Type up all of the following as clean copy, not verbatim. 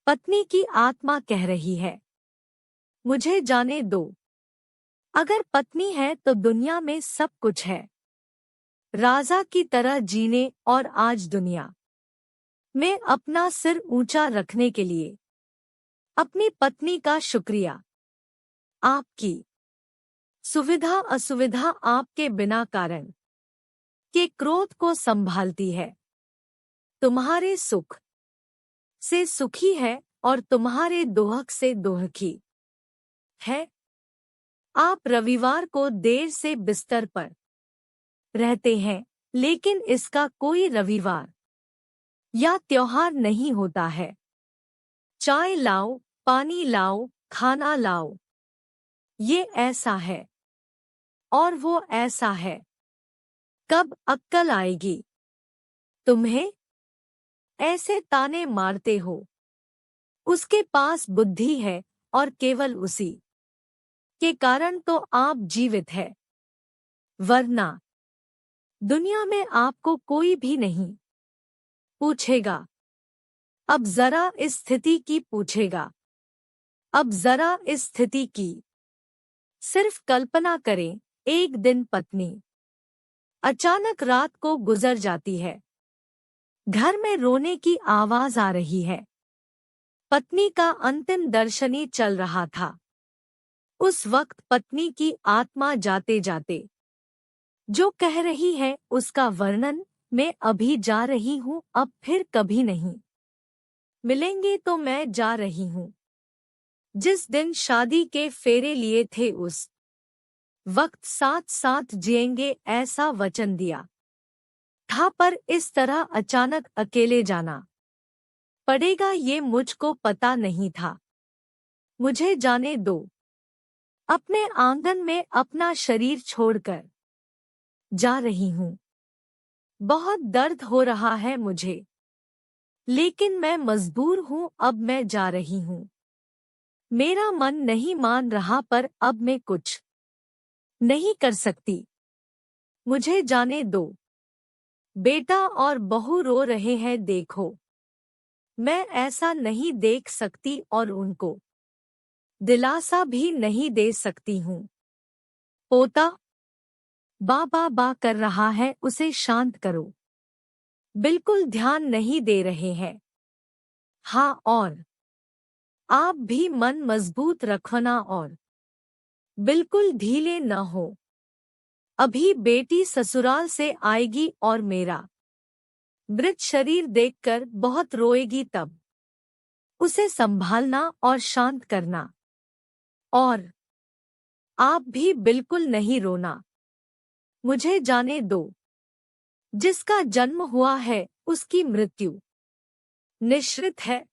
पत्नी की आत्मा कह रही है, मुझे जाने दो। अगर पत्नी है तो दुनिया में सब कुछ है। राजा की तरह जीने और आज दुनिया में अपना सिर ऊंचा रखने के लिए अपनी पत्नी का शुक्रिया। आपकी सुविधा असुविधा आपके बिना कारण के क्रोध को संभालती है। तुम्हारे सुख से सुखी है और तुम्हारे दोहक से दोहकी है। आप रविवार को देर से बिस्तर पर रहते हैं, लेकिन इसका कोई रविवार या त्योहार नहीं होता है। चाय लाओ, पानी लाओ, खाना लाओ। ये ऐसा है और वो ऐसा है। कब अक्ल आएगी तुम्हें? ऐसे ताने मारते हो। उसके पास बुद्धि है और केवल उसी के कारण तो आप जीवित है, वरना दुनिया में आपको कोई भी नहीं पूछेगा। अब जरा इस स्थिति की पूछेगा। अब जरा इस स्थिति की सिर्फ कल्पना करें। एक दिन पत्नी अचानक रात को गुजर जाती है। घर में रोने की आवाज आ रही है। पत्नी का अंतिम दर्शनी चल रहा था। उस वक्त पत्नी की आत्मा जाते जाते जो कह रही है उसका वर्णन मैं अभी जा रही हूँ, अब फिर कभी नहीं मिलेंगे तो मैं जा रही हूँ। जिस दिन शादी के फेरे लिए थे उस वक्त साथ साथ जिएंगे ऐसा वचन दिया था, पर इस तरह अचानक अकेले जाना पड़ेगा ये मुझको पता नहीं था। मुझे जाने दो। अपने आंगन में अपना शरीर छोड़कर जा रही हूँ। बहुत दर्द हो रहा है मुझे, लेकिन मैं मजबूर हूँ। अब मैं जा रही हूँ। मेरा मन नहीं मान रहा, पर अब मैं कुछ नहीं कर सकती। मुझे जाने दो। बेटा और बहू रो रहे हैं, देखो। मैं ऐसा नहीं देख सकती और उनको दिलासा भी नहीं दे सकती हूँ। पोता बा बा बा कर रहा है, उसे शांत करो। बिल्कुल ध्यान नहीं दे रहे हैं। हाँ, और आप भी मन मजबूत रखना और बिल्कुल ढीले न हो। अभी बेटी ससुराल से आएगी और मेरा मृत शरीर देखकर बहुत रोएगी, तब उसे संभालना और शांत करना। और आप भी बिल्कुल नहीं रोना। मुझे जाने दो। जिसका जन्म हुआ है उसकी मृत्यु निश्चित है।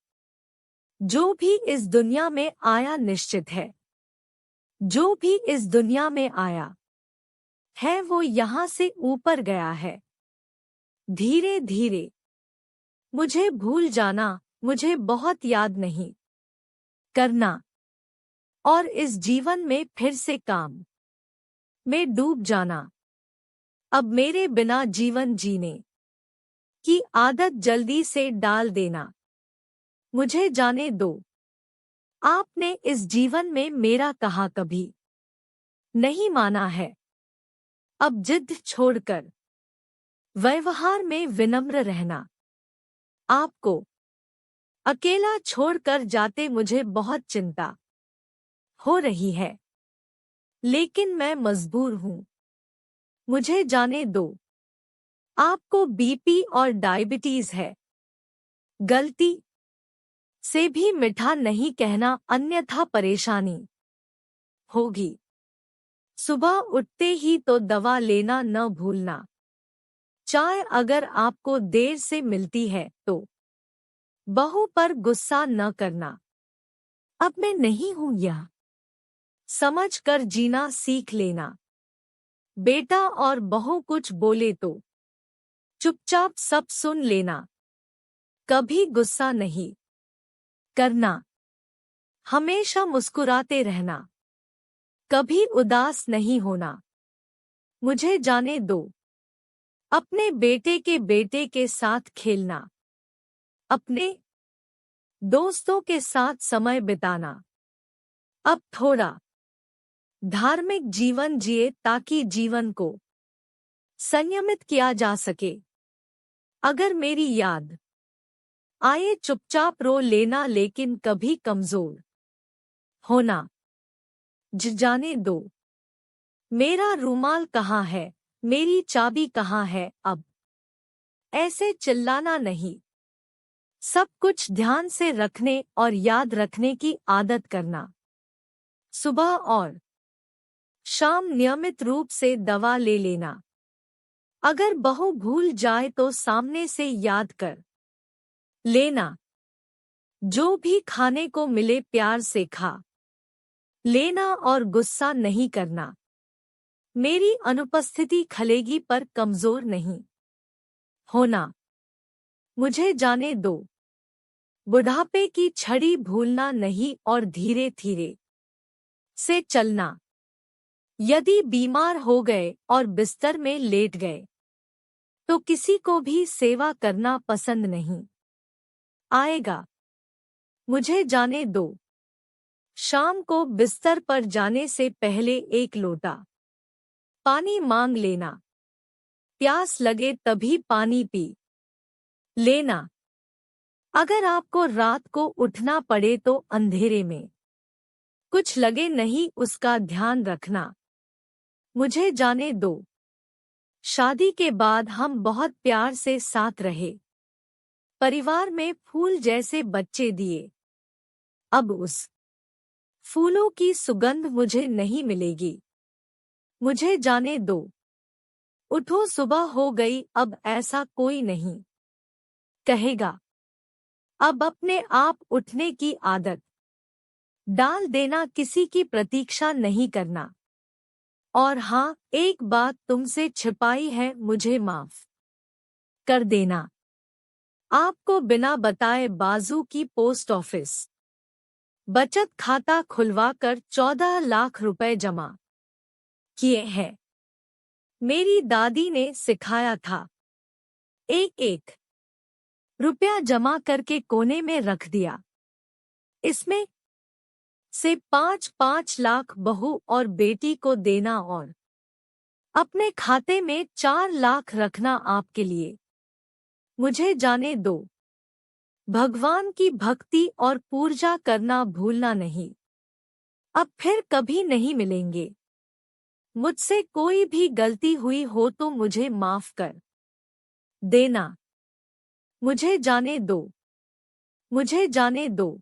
जो भी इस दुनिया में आया निश्चित है। जो भी इस दुनिया में आया है वो यहाँ से ऊपर गया है। धीरे धीरे मुझे भूल जाना, मुझे बहुत याद नहीं करना और इस जीवन में फिर से काम में डूब जाना। अब मेरे बिना जीवन जीने की आदत जल्दी से डाल देना। मुझे जाने दो। आपने इस जीवन में मेरा कहा कभी नहीं माना है। अब जिद छोड़कर व्यवहार में विनम्र रहना। आपको अकेला छोड़कर जाते मुझे बहुत चिंता हो रही है, लेकिन मैं मजबूर हूँ। मुझे जाने दो। आपको बीपी और डायबिटीज है। गलती से भी मीठा नहीं कहना, अन्यथा परेशानी होगी। सुबह उठते ही तो दवा लेना न भूलना। चाय अगर आपको देर से मिलती है तो बहू पर गुस्सा न करना। अब मैं नहीं हूं यह समझ कर जीना सीख लेना। बेटा और बहू कुछ बोले तो चुपचाप सब सुन लेना। कभी गुस्सा नहीं करना। हमेशा मुस्कुराते रहना। कभी उदास नहीं होना। मुझे जाने दो। अपने बेटे के साथ खेलना। अपने दोस्तों के साथ समय बिताना। अब थोड़ा धार्मिक जीवन जिए ताकि जीवन को संयमित किया जा सके। अगर मेरी याद आए चुपचाप रो लेना, लेकिन कभी कमजोर होना जाने दो। मेरा रूमाल कहाँ है, मेरी चाबी कहाँ है, अब ऐसे चिल्लाना नहीं। सब कुछ ध्यान से रखने और याद रखने की आदत करना। सुबह और शाम नियमित रूप से दवा ले लेना। अगर बहू भूल जाए तो सामने से याद कर लेना। जो भी खाने को मिले प्यार से खा लेना और गुस्सा नहीं करना। मेरी अनुपस्थिति खलेगी पर कमजोर नहीं होना। मुझे जाने दो। बुढ़ापे की छड़ी भूलना नहीं और धीरे धीरे से चलना। यदि बीमार हो गए और बिस्तर में लेट गए तो किसी को भी सेवा करना पसंद नहीं आएगा। मुझे जाने दो। शाम को बिस्तर पर जाने से पहले एक लोटा पानी मांग लेना। प्यास लगे तभी पानी पी लेना। अगर आपको रात को उठना पड़े तो अंधेरे में कुछ लगे नहीं, उसका ध्यान रखना। मुझे जाने दो। शादी के बाद हम बहुत प्यार से साथ रहे। परिवार में फूल जैसे बच्चे दिए। अब उस फूलों की सुगंध मुझे नहीं मिलेगी। मुझे जाने दो। उठो, सुबह हो गई, अब ऐसा कोई नहीं कहेगा। अब अपने आप उठने की आदत डाल देना, किसी की प्रतीक्षा नहीं करना। और हाँ, एक बात तुमसे छिपाई है, मुझे माफ कर देना। आपको बिना बताए बाजू की पोस्ट ऑफिस बचत खाता खुलवाकर 14 लाख रुपए जमा किए हैं। मेरी दादी ने सिखाया था। एक एक रुपया जमा करके कोने में रख दिया। इसमें से 5-5 लाख बहू और बेटी को देना और अपने खाते में 4 लाख रखना आपके लिए। मुझे जाने दो। भगवान की भक्ति और पूजा करना भूलना नहीं। अब फिर कभी नहीं मिलेंगे। मुझसे कोई भी गलती हुई हो तो मुझे माफ कर देना। मुझे जाने दो। मुझे जाने दो।